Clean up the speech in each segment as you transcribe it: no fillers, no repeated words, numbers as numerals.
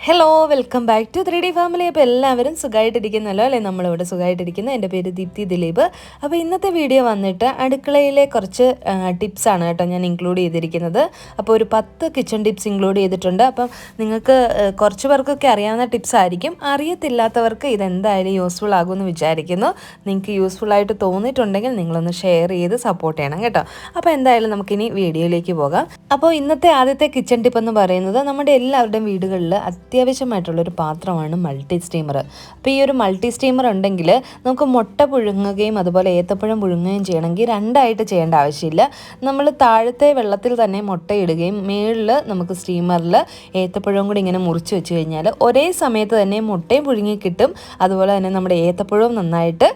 Hello welcome back to 3D family. അപ്പോൾ എല്ലാവരും സുഖമായിട്ടിരിക്കുന്നല്ലോ അല്ലേ? നമ്മളിവിടെ സുഖമായിട്ടിരിക്കുന്നത്. എൻ്റെ പേര് ദീപ്തി ദിലീപ്. അപ്പോൾ ഇന്നത്തെ വീഡിയോ വന്നിട്ട് അടുക്കളയിലെ കുറച്ച് ടിപ്സാണ് കേട്ടോ ഞാൻ ഇൻക്ലൂഡ് ചെയ്തിരിക്കുന്നത്. അപ്പോൾ ഒരു 10 കിച്ചൺ ടിപ്സ് ഇൻക്ലൂഡ് ചെയ്തിട്ടുണ്ട്. അപ്പം നിങ്ങൾക്ക് കുറച്ച് പേർക്കൊക്കെ അറിയാവുന്ന ടിപ്സ് ആയിരിക്കും. അറിയത്തില്ലാത്തവർക്ക് ഇതെന്തായാലും യൂസ്ഫുൾ ആകുമെന്ന് വിചാരിക്കുന്നു. നിങ്ങൾക്ക് യൂസ്ഫുൾ ആയിട്ട് തോന്നിയിട്ടുണ്ടെങ്കിൽ നിങ്ങളൊന്ന് ഷെയർ ചെയ്ത് സപ്പോർട്ട് ചെയ്യണം കേട്ടോ. അപ്പോൾ എന്തായാലും നമുക്കിനി വീഡിയോയിലേക്ക് പോകാം. അപ്പോൾ ഇന്നത്തെ ആദ്യത്തെ കിച്ചൺ ടിപ്പ് എന്ന് പറയുന്നത് നമ്മുടെ എല്ലാവരുടെയും വീടുകളിൽ അത്യാവശ്യമായിട്ടുള്ളൊരു പാത്രമാണ് മൾട്ടി സ്റ്റീമർ. അപ്പോൾ ഈ ഒരു മൾട്ടി സ്റ്റീമർ ഉണ്ടെങ്കിൽ നമുക്ക് മുട്ട പുഴുങ്ങുകയും അതുപോലെ ഏത്തപ്പഴം പുഴുങ്ങുകയും ചെയ്യണമെങ്കിൽ രണ്ടായിട്ട് ചെയ്യേണ്ട ആവശ്യമില്ല. നമ്മൾ താഴത്തെ വെള്ളത്തിൽ തന്നെ മുട്ടയിടുകയും മുകളിൽ നമുക്ക് സ്റ്റീമറിൽ ഏത്തപ്പഴവും കൂടി ഇങ്ങനെ മുറിച്ച് വെച്ച് കഴിഞ്ഞാൽ ഒരേ സമയത്ത് തന്നെ മുട്ടയും പുഴുങ്ങി കിട്ടും, അതുപോലെ തന്നെ നമ്മുടെ ഏത്തപ്പഴവും നന്നായിട്ട്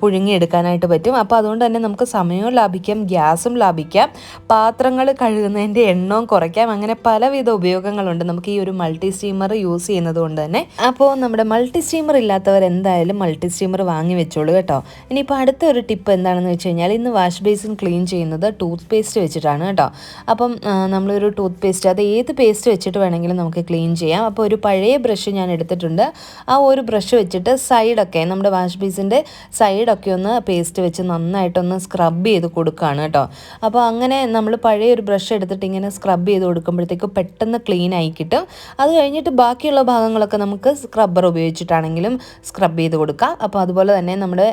പുഴുങ്ങിയെടുക്കാനായിട്ട് പറ്റും. അപ്പോൾ അതുകൊണ്ട് തന്നെ നമുക്ക് സമയവും ലാഭിക്കാം, ഗ്യാസും ലാഭിക്കാം, പാത്രങ്ങൾ കഴുകുന്നതിൻ്റെ എണ്ണവും കുറയ്ക്കാം. അങ്ങനെ പലവിധ ഉപയോഗങ്ങളുണ്ട് നമുക്ക് ഈ ഒരു മൾട്ടി സ്റ്റീമർ യൂസ് ചെയ്യുന്നത് കൊണ്ട് തന്നെ. അപ്പോൾ നമ്മുടെ മൾട്ടി സ്റ്റീമർ ഇല്ലാത്തവർ എന്തായാലും മൾട്ടി സ്റ്റീമർ വാങ്ങി വെച്ചോളൂ കേട്ടോ. ഇനിയിപ്പോൾ അടുത്ത ഒരു ടിപ്പ് എന്താണെന്ന് വെച്ച് കഴിഞ്ഞാൽ ഇന്ന് വാഷ് ബേസിൻ ക്ലീൻ ചെയ്യുന്നത് ടൂത്ത് പേസ്റ്റ് വെച്ചിട്ടാണ് കേട്ടോ. അപ്പം നമ്മളൊരു ടൂത്ത് പേസ്റ്റ്, അത് ഏത് പേസ്റ്റ് വെച്ചിട്ട് വേണമെങ്കിലും നമുക്ക് ക്ലീൻ ചെയ്യാം. അപ്പോൾ ഒരു പഴയ ബ്രഷ് ഞാൻ എടുത്തിട്ടുണ്ട്. ആ ഒരു ബ്രഷ് വെച്ചിട്ട് സൈഡൊക്കെ നമ്മുടെ വാഷ് ബേസിൻ്റെ സൈഡൊക്കെ ഒന്ന് പേസ്റ്റ് വെച്ച് നന്നായിട്ടൊന്ന് സ്ക്രബ് ചെയ്ത് കൊടുക്കുകയാണ് കേട്ടോ. അപ്പോൾ അങ്ങനെ നമ്മൾ പഴയ ഒരു ബ്രഷ് എടുത്തിട്ട് ഇങ്ങനെ സ്ക്രബ് ചെയ്ത് കൊടുക്കുമ്പോഴത്തേക്ക് പെട്ടെന്ന് ക്ലീൻ ആയി കിട്ടും. അത് കഴിഞ്ഞിട്ട് ബാക്കിയുള്ള ഭാഗങ്ങളൊക്കെ നമുക്ക് സ്ക്രബ്ബർ ഉപയോഗിച്ചിട്ടാണെങ്കിലും സ്ക്രബ് ചെയ്ത് കൊടുക്കാം. അപ്പോൾ അതുപോലെ തന്നെ നമ്മുടെ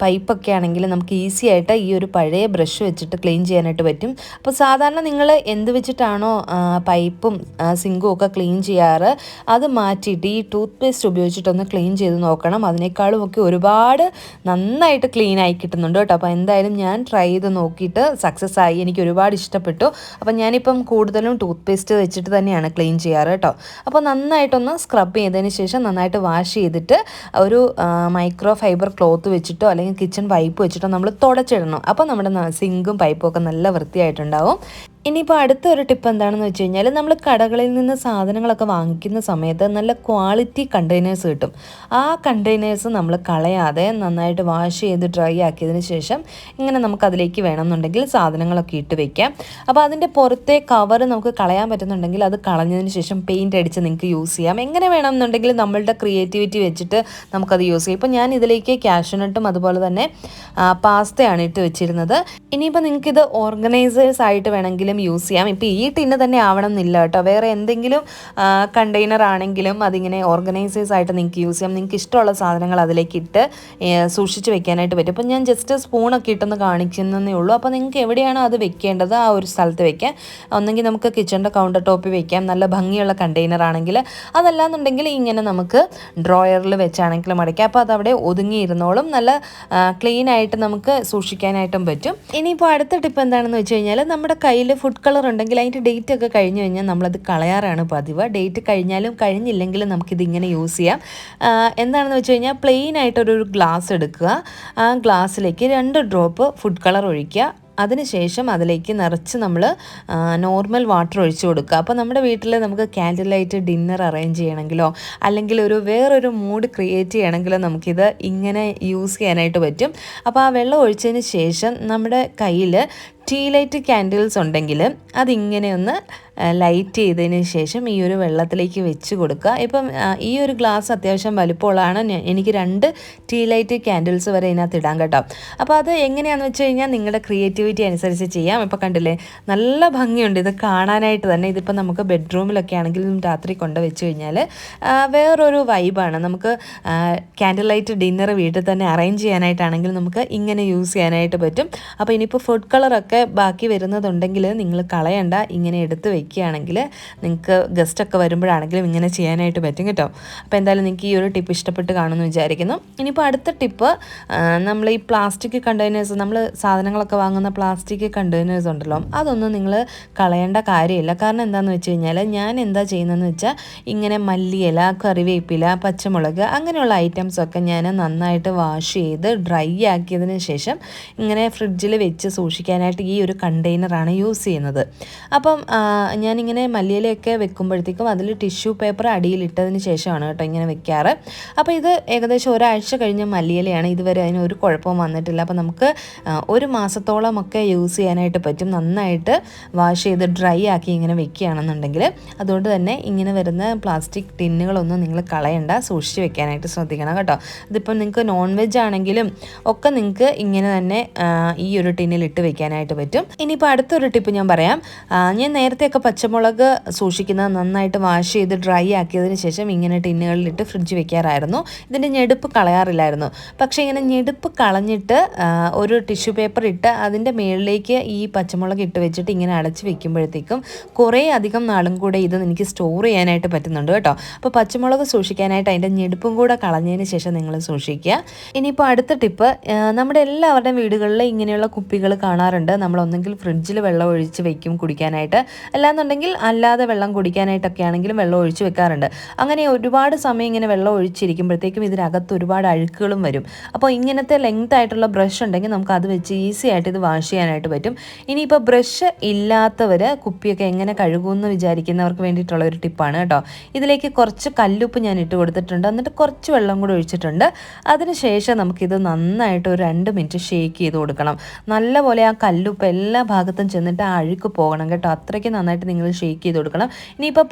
പൈപ്പൊക്കെ ആണെങ്കിലും നമുക്ക് ഈസി ആയിട്ട് ഈ ഒരു പഴയ ബ്രഷ് വെച്ചിട്ട് ക്ലീൻ ചെയ്യാനായിട്ട് പറ്റും. അപ്പോൾ സാധാരണ നിങ്ങൾ എന്ത് വെച്ചിട്ടാണോ പൈപ്പും സിങ്കും ഒക്കെ ക്ലീൻ ചെയ്യാറ് അത് മാറ്റിയിട്ട് ഈ ടൂത്ത് പേസ്റ്റ് ഉപയോഗിച്ചിട്ടൊന്ന് ക്ലീൻ ചെയ്ത് നോക്കണം. അതിനേക്കാളും ഒക്കെ ഒരുപാട് നന്നായിട്ട് ക്ലീൻ ആയി കിട്ടുന്നുണ്ട് കേട്ടോ. അപ്പോൾ എന്തായാലും ഞാൻ ട്രൈ ചെയ്ത് നോക്കിയിട്ട് സക്സസ് ആയി, എനിക്ക് ഒരുപാട് ഇഷ്ടപ്പെട്ടു. അപ്പോൾ ഞാനിപ്പം കൂടുതലും ടൂത്ത് പേസ്റ്റ് വെച്ചിട്ട് തന്നെയാണ് ക്ലീൻ ചെയ്യാറ് കേട്ടോ. അപ്പോൾ നന്നായിട്ടൊന്ന് സ്ക്രബ് ചെയ്തതിന് ശേഷം നന്നായിട്ട് വാഷ് ചെയ്തിട്ട് ഒരു മൈക്രോ ഫൈബർ ക്ലോത്ത് വെച്ചിട്ടോ അല്ലെങ്കിൽ കിച്ചൺ പൈപ്പ് വെച്ചിട്ടോ നമ്മൾ തുടച്ചിടണം. അപ്പോൾ നമ്മുടെ സിങ്കും പൈപ്പും ഒക്കെ നല്ല വൃത്തിയായിട്ടുണ്ടാവും. ഇനിയിപ്പോൾ അടുത്തൊരു ടിപ്പ് എന്താണെന്ന് വെച്ച് കഴിഞ്ഞാൽ നമ്മൾ കടകളിൽ നിന്ന് സാധനങ്ങളൊക്കെ വാങ്ങിക്കുന്ന സമയത്ത് നല്ല ക്വാളിറ്റി കണ്ടെയ്നേഴ്സ് കിട്ടും. ആ കണ്ടെയ്നേഴ്സ് നമ്മൾ കളയാതെ നന്നായിട്ട് വാഷ് ചെയ്ത് ഡ്രൈ ആക്കിയതിന് ശേഷം ഇങ്ങനെ നമുക്കതിലേക്ക് വേണമെന്നുണ്ടെങ്കിൽ സാധനങ്ങളൊക്കെ ഇട്ട് വെക്കാം. അപ്പോൾ അതിൻ്റെ പുറത്തെ കവർ നമുക്ക് കളയാൻ പറ്റുന്നുണ്ടെങ്കിൽ അത് കളഞ്ഞതിന് ശേഷം പെയിൻറ്റ് അടിച്ച് നിങ്ങൾക്ക് യൂസ് ചെയ്യാം. എങ്ങനെ വേണമെന്നുണ്ടെങ്കിൽ നമ്മളുടെ ക്രിയേറ്റിവിറ്റി വെച്ചിട്ട് നമുക്കത് യൂസ് ചെയ്യാം. ഇപ്പോൾ ഞാൻ ഇതിലേക്ക് കാഷ്യൂനട്ടും അതുപോലെ തന്നെ പാസ്തയാണ് ഇട്ട് വെച്ചിരുന്നത്. ഇനിയിപ്പോൾ നിങ്ങൾക്കിത് ഓർഗനൈസേഴ്സ് ആയിട്ട് വേണമെങ്കിലും യൂസ് ചെയ്യാം. ഇപ്പോൾ ഈ ടിന്ന് തന്നെ ആവണം എന്നില്ല കേട്ടോ, വേറെ എന്തെങ്കിലും കണ്ടെയ്നർ ആണെങ്കിലും അതിങ്ങനെ ഓർഗനൈസേഴ്സ് ആയിട്ട് നിങ്ങൾക്ക് യൂസ് ചെയ്യാം. നിങ്ങൾക്ക് ഇഷ്ടമുള്ള സാധനങ്ങൾ അതിലേക്ക് ഇട്ട് സൂക്ഷിച്ച് വെക്കാനായിട്ട് പറ്റും. അപ്പോൾ ഞാൻ ജസ്റ്റ് സ്പൂണൊക്കെ ഇട്ടെന്ന് കാണിക്കുന്നതേ ഉള്ളൂ. അപ്പോൾ നിങ്ങൾക്ക് എവിടെയാണോ അത് വെക്കേണ്ടത് ആ ഒരു സ്ഥലത്ത് വെക്കാം. ഒന്നെങ്കിൽ നമുക്ക് കിച്ചണിൻ്റെ കൗണ്ടർ ടോപ്പിൽ വെക്കാം, നല്ല ഭംഗിയുള്ള കണ്ടെയ്നർ ആണെങ്കിൽ. അതല്ലാന്നുണ്ടെങ്കിൽ ഇങ്ങനെ നമുക്ക് ഡ്രോയറിൽ വെച്ചാണെങ്കിലും അടയ്ക്കാം. അപ്പോൾ അതവിടെ ഒതുങ്ങിയിരുന്നോളും, നല്ല ക്ലീൻ ആയിട്ട് നമുക്ക് സൂക്ഷിക്കാനായിട്ടും പറ്റും. ഇനിയിപ്പോൾ അടുത്ത ടിപ്പ് എന്താണെന്ന് വെച്ച് കഴിഞ്ഞാൽ നമ്മുടെ കയ്യിൽ ഫുഡ് കളർ ഉണ്ടെങ്കിൽ അതിൻ്റെ ഡേറ്റ് ഒക്കെ കഴിഞ്ഞ് കഴിഞ്ഞാൽ നമ്മളത് കളയാറാണ് പതിവ്. ഡേറ്റ് കഴിഞ്ഞാലും കഴിഞ്ഞില്ലെങ്കിലും നമുക്കിതിങ്ങനെ യൂസ് ചെയ്യാം. എന്താണെന്ന് വെച്ച് കഴിഞ്ഞാൽ പ്ലെയിൻ ആയിട്ടൊരു ഗ്ലാസ് എടുക്കുക. ആ ഗ്ലാസ്സിലേക്ക് 2 ഡ്രോപ്പ് ഫുഡ് കളർ ഒഴിക്കുക. അതിനുശേഷം അതിലേക്ക് നിറച്ച് നമ്മൾ നോർമൽ വാട്ടർ ഒഴിച്ച് കൊടുക്കുക. അപ്പോൾ നമ്മുടെ വീട്ടിൽ നമുക്ക് ക്യാൻഡിൽ ലൈറ്റ് ഡിന്നർ അറേഞ്ച് ചെയ്യണമെങ്കിലോ അല്ലെങ്കിൽ വേറൊരു മൂഡ് ക്രിയേറ്റ് ചെയ്യണമെങ്കിലോ നമുക്കിത് ഇങ്ങനെ യൂസ് ചെയ്യാനായിട്ട് പറ്റും. അപ്പോൾ ആ വെള്ളം ഒഴിച്ചതിന് ശേഷം നമ്മുടെ കയ്യിൽ ടീ ലൈറ്റ് ക്യാൻഡിൽസ് ഉണ്ടെങ്കിൽ അതിങ്ങനെ ഒന്ന് ലൈറ്റ് ചെയ്തതിന് ശേഷം ഈ ഒരു വെള്ളത്തിലേക്ക് വെച്ച് കൊടുക്കുക. ഇപ്പം ഈ ഒരു ഗ്ലാസ് അത്യാവശ്യം വലുപ്പമുള്ളതാണ്. എനിക്ക് 2 ടീ ലൈറ്റ് ക്യാൻഡിൽസ് വരെ ഇതിനകത്ത് ഇടാൻ കേട്ടോ. അപ്പോൾ അത് എങ്ങനെയാണെന്ന് വെച്ച് കഴിഞ്ഞാൽ നിങ്ങളുടെ ക്രിയേറ്റിവിറ്റി അനുസരിച്ച് ചെയ്യാം. ഇപ്പോൾ കണ്ടില്ലേ, നല്ല ഭംഗിയുണ്ട് ഇത് കാണാനായിട്ട് തന്നെ. ഇതിപ്പോൾ നമുക്ക് ബെഡ്റൂമിലൊക്കെ ആണെങ്കിലും രാത്രി കൊണ്ട് വെച്ച് കഴിഞ്ഞാൽ വേറൊരു വൈബാണ്. നമുക്ക് ക്യാൻഡിൽ ലൈറ്റ് ഡിന്നർ വീട്ടിൽ തന്നെ അറേഞ്ച് ചെയ്യാനായിട്ടാണെങ്കിൽ നമുക്ക് ഇങ്ങനെ യൂസ് ചെയ്യാനായിട്ട് പറ്റും. അപ്പോൾ ഇനിയിപ്പോൾ ഫുഡ് കളറൊക്കെ ബാക്കി വരുന്നതുണ്ടെങ്കിൽ നിങ്ങൾ കളയണ്ട, ഇങ്ങനെ എടുത്ത് വയ്ക്കുകയാണെങ്കിൽ നിങ്ങൾക്ക് ഗസ്റ്റൊക്കെ വരുമ്പോഴാണെങ്കിലും ഇങ്ങനെ ചെയ്യാനായിട്ട് പറ്റും കേട്ടോ. അപ്പോൾ എന്തായാലും നിങ്ങൾക്ക് ഈ ഒരു ടിപ്പ് ഇഷ്ടപ്പെട്ട് കാണുമെന്ന് വിചാരിക്കുന്നു. ഇനിയിപ്പോൾ അടുത്ത ടിപ്പ്, നമ്മൾ ഈ പ്ലാസ്റ്റിക് കണ്ടെയ്നേഴ്സ്, നമ്മൾ സാധനങ്ങളൊക്കെ വാങ്ങുന്ന പ്ലാസ്റ്റിക് കണ്ടെയ്നേഴ്സ് ഉണ്ടല്ലോ, അതൊന്നും നിങ്ങൾ കളയേണ്ട കാര്യമില്ല. കാരണം എന്താണെന്ന് വെച്ച് കഴിഞ്ഞാൽ ഞാൻ എന്താ ചെയ്യുന്നതെന്ന് വെച്ചാൽ ഇങ്ങനെ മല്ലിയില, കറിവേപ്പില, പച്ചമുളക് അങ്ങനെയുള്ള ഐറ്റംസൊക്കെ ഞാൻ നന്നായിട്ട് വാഷ് ചെയ്ത് ഡ്രൈ ആക്കിയതിന് ശേഷം ഇങ്ങനെ ഫ്രിഡ്ജിൽ വെച്ച് സൂക്ഷിക്കാനായിട്ട് ഈ ഒരു കണ്ടെയ്നറാണ് യൂസ് ചെയ്യുന്നത്. അപ്പം ഞാനിങ്ങനെ മല്ലിയിലയൊക്കെ വെക്കുമ്പോഴത്തേക്കും അതിൽ ടിഷ്യൂ പേപ്പർ അടിയിലിട്ടതിന് ശേഷമാണ് കേട്ടോ ഇങ്ങനെ വെക്കാറ്. അപ്പോൾ ഇത് ഏകദേശം ഒരാഴ്ച കഴിഞ്ഞ മല്ലിയിലയാണ്. ഇതുവരെ അതിന് ഒരു കുഴപ്പവും വന്നിട്ടില്ല. അപ്പോൾ നമുക്ക് ഒരു മാസത്തോളമൊക്കെ യൂസ് ചെയ്യാനായിട്ട് പറ്റും. നന്നായിട്ട് വാഷ് ചെയ്ത് ഡ്രൈ ആക്കി ഇങ്ങനെ വെക്കുകയാണെന്നുണ്ടെങ്കിൽ. അതുകൊണ്ട് തന്നെ ഇങ്ങനെ വരുന്ന പ്ലാസ്റ്റിക് ടിന്നുകളൊന്നും നിങ്ങൾ കളയണ്ട, സൂക്ഷിച്ച് വെക്കാനായിട്ട് ശ്രദ്ധിക്കണം കേട്ടോ. ഇതിപ്പോൾ നിങ്ങൾക്ക് നോൺ വെജ് ആണെങ്കിലും ഒക്കെ നിങ്ങൾക്ക് ഇങ്ങനെ തന്നെ ഈ ഒരു ടിന്നിൽ ഇട്ട് വെക്കാനായിട്ട് പറ്റും. ഇനിയിപ്പോൾ അടുത്തൊരു ടിപ്പ് ഞാൻ പറയാം. ഞാൻ നേരത്തെയൊക്കെ പച്ചമുളക് സൂക്ഷിക്കുന്നത് നന്നായിട്ട് വാഷ് ചെയ്ത് ഡ്രൈ ആക്കിയതിന് ശേഷം ഇങ്ങനെ ടിന്നുകളിലിട്ട് ഫ്രിഡ്ജ് വെക്കാറായിരുന്നു. ഇതിൻ്റെ ഞെടുപ്പ് കളയാറില്ലായിരുന്നു. പക്ഷേ ഇങ്ങനെ ഞെടുപ്പ് കളഞ്ഞിട്ട് ഒരു ടിഷ്യൂ പേപ്പർ ഇട്ട് അതിൻ്റെ മുകളിലേക്ക് ഈ പച്ചമുളക് ഇട്ട് വെച്ചിട്ട് ഇങ്ങനെ അടച്ച് വെക്കുമ്പോഴത്തേക്കും കുറേ അധികം നാളും കൂടെ ഇത് എനിക്ക് സ്റ്റോർ ചെയ്യാനായിട്ട് പറ്റുന്നുണ്ട് കേട്ടോ. അപ്പോൾ പച്ചമുളക് സൂക്ഷിക്കാനായിട്ട് അതിൻ്റെ ഞെടുപ്പും കൂടെ കളഞ്ഞതിന് ശേഷം നിങ്ങൾ സൂക്ഷിക്കുക. ഇനിയിപ്പോൾ അടുത്ത ടിപ്പ്, നമ്മുടെ എല്ലാവരുടെയും വീടുകളിൽ ഇങ്ങനെയുള്ള കുപ്പികൾ കാണാറുണ്ട്. നമ്മളൊന്നെങ്കിൽ ഫ്രിഡ്ജിൽ വെള്ളം ഒഴിച്ച് വെക്കും കുടിക്കാനായിട്ട്, അല്ലാന്നുണ്ടെങ്കിൽ അല്ലാതെ വെള്ളം കുടിക്കാനായിട്ടൊക്കെ ആണെങ്കിലും വെള്ളം ഒഴിച്ച് വെക്കാറുണ്ട്. അങ്ങനെ ഒരുപാട് സമയം ഇങ്ങനെ വെള്ളം ഒഴിച്ചിരിക്കുമ്പോഴത്തേക്കും ഇതിനകത്ത് ഒരുപാട് അഴുക്കുകളും വരും. അപ്പോൾ ഇങ്ങനത്തെ ലെങ്ത് ആയിട്ടുള്ള ബ്രഷ് ഉണ്ടെങ്കിൽ നമുക്ക് അത് വെച്ച് ഈസി ആയിട്ട് ഇത് വാഷ് ചെയ്യാനായിട്ട് പറ്റും. ഇനിയിപ്പോൾ ബ്രഷ് ഇല്ലാത്തവർ കുപ്പിയൊക്കെ എങ്ങനെ കഴുകുമെന്ന് വിചാരിക്കുന്നവർക്ക് വേണ്ടിയിട്ടുള്ള ഒരു ടിപ്പാണ് കേട്ടോ. ഇതിലേക്ക് കുറച്ച് കല്ലുപ്പ് ഞാൻ ഇട്ട് കൊടുത്തിട്ടുണ്ട്. എന്നിട്ട് കുറച്ച് വെള്ളം കൂടെ ഒഴിച്ചിട്ടുണ്ട്. അതിനുശേഷം നമുക്കിത് നന്നായിട്ട് ഒരു 2 മിനിറ്റ് ഷേക്ക് ചെയ്ത് കൊടുക്കണം. നല്ലപോലെ ആ കല്ലുപ്പ് എല്ലാ ഭാഗത്തും ചെന്നിട്ട് ആ അഴുക്ക് പോകണം കേട്ടോ. അത്രയ്ക്ക് നന്നായിട്ട് നിങ്ങൾ ഷേക്ക് ചെയ്ത് കൊടുക്കണം. ഇനിയിപ്പോൾ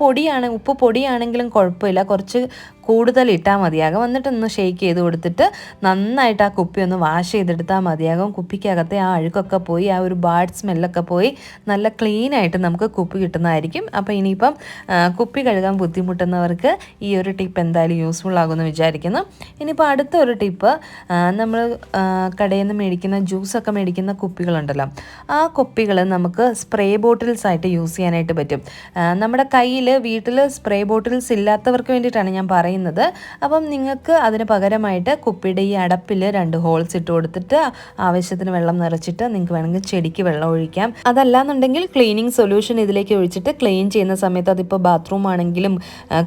ഉപ്പ് പൊടിയാണെങ്കിലും കുഴപ്പമില്ല, കുറച്ച് കൂടുതൽ ഇട്ടാൽ മതിയാകും. എന്നിട്ടൊന്ന് ഷേക്ക് ചെയ്ത് കൊടുത്തിട്ട് നന്നായിട്ട് ആ കുപ്പി ഒന്ന് വാഷ് ചെയ്തെടുത്താൽ മതിയാകും. കുപ്പിക്കകത്തെ ആ അഴുക്കൊക്കെ പോയി ആ ഒരു ബാഡ് സ്മെല്ലൊക്കെ പോയി നല്ല ക്ലീനായിട്ട് നമുക്ക് കുപ്പി കിട്ടുന്നതായിരിക്കും. അപ്പോൾ ഇനിയിപ്പം കുപ്പി കഴുകാൻ ബുദ്ധിമുട്ടുന്നവർക്ക് ഈ ഒരു ടിപ്പ് എന്തായാലും യൂസ്ഫുൾ ആകുമെന്ന് വിചാരിക്കുന്നു. ഇനിയിപ്പോൾ അടുത്ത ഒരു ടിപ്പ്, നമ്മൾ കടയിൽ നിന്ന് മേടിക്കുന്ന ജ്യൂസൊക്കെ മേടിക്കുന്ന കുപ്പികളുണ്ടല്ലോ, ആ കുപ്പികൾ നമുക്ക് സ്പ്രേ ബോട്ടിൽസ് ആയിട്ട് യൂസ് ചെയ്യാനായിട്ട് പറ്റും. നമ്മുടെ കയ്യിൽ വീട്ടിൽ സ്പ്രേ ബോട്ടിൽസ് ഇല്ലാത്തവർക്ക് വേണ്ടിയിട്ടാണ് ഞാൻ പറയുന്നത്. അപ്പം നിങ്ങൾക്ക് അതിന് പകരമായിട്ട് കുപ്പിയുടെ ഈ അടപ്പിൽ 2 ഹോൾസ് ഇട്ട് കൊടുത്തിട്ട് ആവശ്യത്തിന് വെള്ളം നിറച്ചിട്ട് നിങ്ങൾക്ക് വേണമെങ്കിൽ ചെടിക്ക് വെള്ളം ഒഴിക്കാം. അതല്ലാന്നുണ്ടെങ്കിൽ ക്ലീനിങ് സൊല്യൂഷൻ ഇതിലേക്ക് ഒഴിച്ചിട്ട് ക്ലീൻ ചെയ്യുന്ന സമയത്ത് അതിപ്പോൾ ബാത്റൂം ആണെങ്കിലും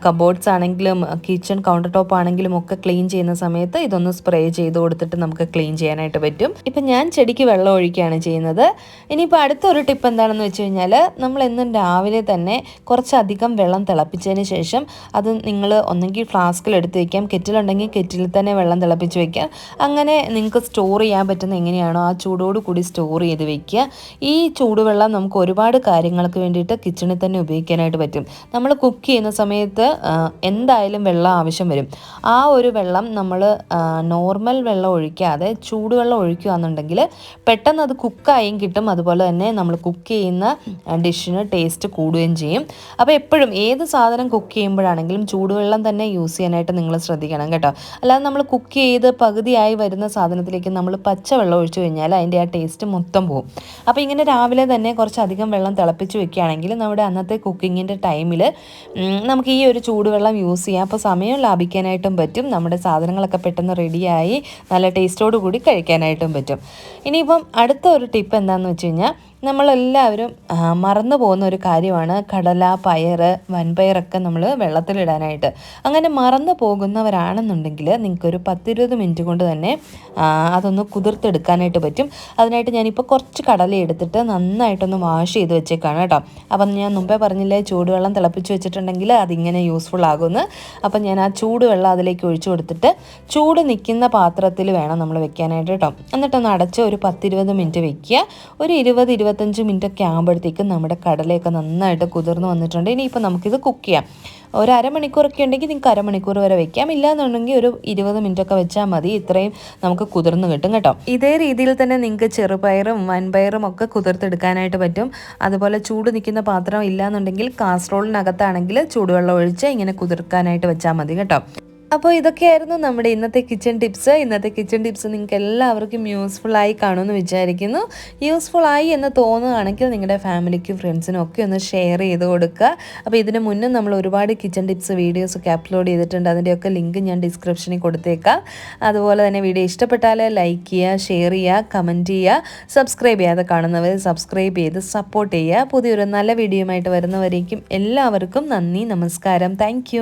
കബോർഡ്സ് ആണെങ്കിലും കിച്ചൺ കൗണ്ടർ ടോപ്പ് ആണെങ്കിലും ഒക്കെ ക്ലീൻ ചെയ്യുന്ന സമയത്ത് ഇതൊന്ന് സ്പ്രേ ചെയ്ത് കൊടുത്തിട്ട് നമുക്ക് ക്ലീൻ ചെയ്യാനായിട്ട് പറ്റും. ഇപ്പം ഞാൻ ചെടിക്ക് വെള്ളം ഒഴിക്കുകയാണ് ചെയ്യുന്നത്. ഇനിയിപ്പോൾ അടുത്തൊരു ടിപ്പ് എന്താണെന്ന് വെച്ച് കഴിഞ്ഞാൽ, നമ്മൾ എന്നും രാവിലെ തന്നെ കുറച്ചധികം വെള്ളം തിളപ്പിച്ചതിന് ശേഷം അത് നിങ്ങൾ ഒന്നെങ്കിൽ ഫ്ലാസ്കിൽ എടുത്ത് വയ്ക്കാം, കെറ്റിലുണ്ടെങ്കിൽ കെറ്റിൽ തന്നെ വെള്ളം തിളപ്പിച്ച് വയ്ക്കാം. അങ്ങനെ നിങ്ങൾക്ക് സ്റ്റോർ ചെയ്യാൻ പറ്റുന്ന എങ്ങനെയാണോ ആ ചൂടോട് കൂടി സ്റ്റോർ ചെയ്ത് വയ്ക്കുക. ഈ ചൂടുവെള്ളം നമുക്ക് ഒരുപാട് കാര്യങ്ങൾക്ക് വേണ്ടിയിട്ട് കിച്ചണിൽ തന്നെ ഉപയോഗിക്കാനായിട്ട് പറ്റും. നമ്മൾ കുക്ക് ചെയ്യുന്ന സമയത്ത് എന്തായാലും വെള്ളം ആവശ്യം വരും. ആ ഒരു വെള്ളം നമ്മൾ നോർമൽ വെള്ളം ഒഴിക്കാതെ ചൂടുവെള്ളം ഒഴിക്കുകയാണെന്നുണ്ടെങ്കിൽ പെട്ടെന്ന് അത് കുക്കായും കിട്ടും. അതുപോലെ തന്നെ നമ്മൾ കുക്ക് ചെയ്യുന്ന ഡിഷിന് ടേസ്റ്റ് കൂടുകയും ചെയ്യും. അപ്പോൾ എപ്പോഴും ഏത് സാധനം കുക്ക് ചെയ്യുമ്പോഴാണെങ്കിലും ചൂടുവെള്ളം തന്നെ യൂസ് ചെയ്യാനായിട്ട് നിങ്ങൾ ശ്രദ്ധിക്കണം കേട്ടോ. അല്ലാതെ നമ്മൾ കുക്ക് ചെയ്ത് പകുതിയായി വരുന്ന സാധനത്തിലേക്ക് നമ്മൾ പച്ചവെള്ളം ഒഴിച്ചു കഴിഞ്ഞാൽ അതിൻ്റെ ആ ടേസ്റ്റ് മൊത്തം പോകും. അപ്പോൾ ഇങ്ങനെ രാവിലെ തന്നെ കുറച്ചധികം വെള്ളം തിളപ്പിച്ച് വെക്കുകയാണെങ്കിൽ നമ്മുടെ അന്നത്തെ കുക്കിങ്ങിൻ്റെ ടൈമിൽ നമുക്ക് ഈ ഒരു ചൂടുവെള്ളം യൂസ് ചെയ്യാം. അപ്പോൾ സമയം ലാഭിക്കാനായിട്ടും പറ്റും, നമ്മുടെ സാധനങ്ങളൊക്കെ പെട്ടെന്ന് റെഡിയായി നല്ല ടേസ്റ്റോട് കൂടി കഴിക്കാനായിട്ടും പറ്റും. ഇനിയിപ്പം അടുത്ത ഒരു ടിപ്പ് എന്താണെന്ന് വെച്ച് കഴിഞ്ഞാൽ, നമ്മളെല്ലാവരും മറന്നു പോകുന്ന ഒരു കാര്യമാണ് കടല, പയർ, വൻപയറൊക്കെ നമ്മൾ വെള്ളത്തിലിടാനായിട്ട്. അങ്ങനെ മറന്നു പോകുന്നവരാണെന്നുണ്ടെങ്കിൽ നിങ്ങൾക്കൊരു 10-20 മിനിറ്റ് കൊണ്ട് തന്നെ അതൊന്ന് കുതിർത്തെടുക്കാനായിട്ട് പറ്റും. അതിനായിട്ട് ഞാനിപ്പോൾ കുറച്ച് കടല എടുത്തിട്ട് നന്നായിട്ടൊന്ന് വാഷ് ചെയ്ത് വെച്ചേക്കാണ് കേട്ടോ. അപ്പം ഞാൻ മുമ്പേ പറഞ്ഞില്ലേ ചൂടുവെള്ളം തിളപ്പിച്ച് വെച്ചിട്ടുണ്ടെങ്കിൽ അതിങ്ങനെ യൂസ്ഫുൾ ആകുമെന്ന്. അപ്പം ഞാൻ ആ ചൂടുവെള്ളം അതിലേക്ക് ഒഴിച്ചു കൊടുത്തിട്ട് ചൂട് നിൽക്കുന്ന പാത്രത്തിൽ വേണം നമ്മൾ വെക്കാനായിട്ട് കേട്ടോ. എന്നിട്ടൊന്ന് അടച്ച് ഒരു 10-20 മിനിറ്റ് വെക്കുക. ഒരു 20-25 മിനിറ്റ് ഒക്കെ ആകുമ്പോഴത്തേക്കും നമ്മുടെ കടലയൊക്കെ നന്നായിട്ട് കുതിർന്ന് വന്നിട്ടുണ്ട്. ഇനിയിപ്പോൾ നമുക്കിത് കുക്ക് ചെയ്യാം. ഒരു അരമണിക്കൂറൊക്കെ ഉണ്ടെങ്കിൽ നിങ്ങൾക്ക് അരമണിക്കൂർ വരെ വെക്കാം. ഇല്ലാന്നുണ്ടെങ്കിൽ ഒരു 20 മിനിറ്റൊക്കെ വെച്ചാൽ മതി. ഇത്രയും നമുക്ക് കുതിർന്ന് കിട്ടും കേട്ടോ. ഇതേ രീതിയിൽ തന്നെ നിങ്ങൾക്ക് ചെറുപയറും വൻപയറും ഒക്കെ കുതിർത്തെടുക്കാനായിട്ട് പറ്റും. അതുപോലെ ചൂട് നിൽക്കുന്ന പാത്രം ഇല്ലാന്നുണ്ടെങ്കിൽ കാസറോളിനകത്താണെങ്കിൽ ചൂടുവെള്ളം ഒഴിച്ച് ഇങ്ങനെ കുതിർക്കാനായിട്ട് വെച്ചാൽ മതി കേട്ടോ. അപ്പോൾ ഇതൊക്കെയായിരുന്നു നമ്മുടെ ഇന്നത്തെ കിച്ചൺ ടിപ്സ്. ഇന്നത്തെ കിച്ചൺ ടിപ്സ് നിങ്ങൾക്ക് എല്ലാവർക്കും യൂസ്ഫുള്ളായി കാണുമെന്ന് വിചാരിക്കുന്നു. യൂസ്ഫുള്ളായി എന്ന് തോന്നുകയാണെങ്കിൽ നിങ്ങളുടെ ഫാമിലിക്കും ഫ്രണ്ട്സിനും ഒക്കെ ഒന്ന് ഷെയർ ചെയ്ത് കൊടുക്കുക. അപ്പോൾ ഇതിന് മുന്നേ നമ്മൾ ഒരുപാട് കിച്ചൺ ടിപ്സ് വീഡിയോസൊക്കെ അപ്ലോഡ് ചെയ്തിട്ടുണ്ട്. അതിൻ്റെയൊക്കെ ലിങ്ക് ഞാൻ ഡിസ്ക്രിപ്ഷനിൽ കൊടുത്തേക്കാം. അതുപോലെ തന്നെ വീഡിയോ ഇഷ്ടപ്പെട്ടാൽ ലൈക്ക് ചെയ്യുക, ഷെയർ ചെയ്യുക, കമൻറ്റ് ചെയ്യുക. സബ്സ്ക്രൈബ് ചെയ്യാതെ കാണുന്നവർ സബ്സ്ക്രൈബ് ചെയ്ത് സപ്പോർട്ട് ചെയ്യുക. പുതിയൊരു നല്ല വീഡിയോയുമായിട്ട് വരുന്നവരേക്കും എല്ലാവർക്കും നന്ദി, നമസ്കാരം. താങ്ക്